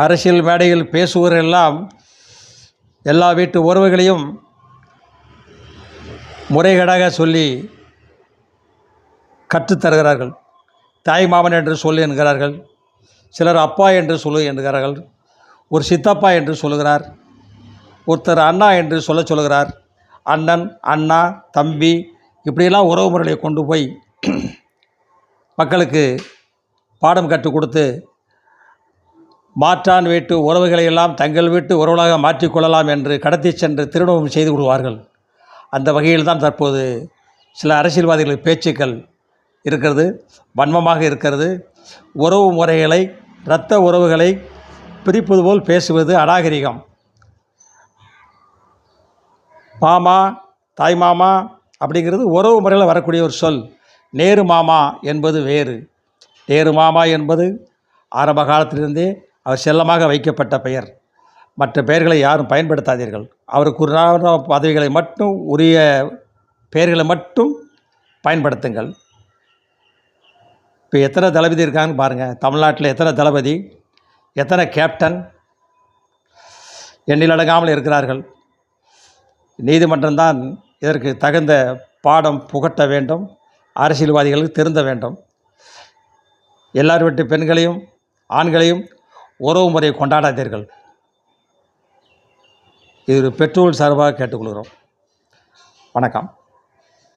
அரசியல் மேடையில் பேசுவோரெல்லாம் எல்லா வீட்டு உறவுகளையும் முறைகேடாக சொல்லி கற்றுத்தருகிறார்கள். தாய் மாமன் என்று சொல்லு என்கிறார்கள், சிலர் அப்பா என்று சொல்லு என்கிறார்கள், ஒரு சித்தப்பா என்று சொல்லுகிறார், ஒருத்தர் அண்ணா என்று சொல்லுகிறார். அண்ணன், அண்ணா, தம்பி, இப்படியெல்லாம் உறவு முறைகளை கொண்டு போய் மக்களுக்கு பாடம் கற்றுக் கொடுத்து மாற்றான் வீட்டு உறவுகளை எல்லாம் தங்கள் வீட்டு உறவுகளாக மாற்றிக்கொள்ளலாம் என்று கடத்தி சென்று திருமணம் செய்து விடுவார்கள். அந்த வகையில் தான் தற்போது சில அரசியல்வாதிகள் பேச்சுக்கள் இருக்கிறது, வன்மமாக இருக்கிறது. உறவு முறைகளை, இரத்த உறவுகளை பிரிப்பது போல் பேசுவது அநாகரிகம். மாமா, தாய் மாமா அப்படிங்கிறது உறவு முறையில் வரக்கூடிய ஒரு சொல். நேரு மாமா என்பது வேறு. நேரு மாமா என்பது ஆரம்ப காலத்திலிருந்தே அவர் செல்லமாக வைக்கப்பட்ட பெயர். மற்ற பெயர்களை யாரும் பயன்படுத்தாதீர்கள். அவருக்கு உரிய பதவிகளை மட்டும், உரிய பெயர்களை மட்டும் பயன்படுத்துங்கள். இப்போ எத்தனை தளபதி இருக்காங்கன்னு பாருங்கள். தமிழ்நாட்டில் எத்தனை தளபதி, எத்தனை கேப்டன், எண்ணிலடங்காமல் இருக்கிறார்கள். நீதிமன்றம்தான் இதற்கு தகுந்த பாடம் புகட்ட வேண்டும். அரசியல்வாதிகளுக்கு திருந்த வேண்டும். எல்லார் வீட்டு பெண்களையும் ஆண்களையும் உறவு முறையை கொண்டாடாதீர்கள். இது பெற்றோர் சார்பாக கேட்டுக்கொள்கிறோம். வணக்கம்.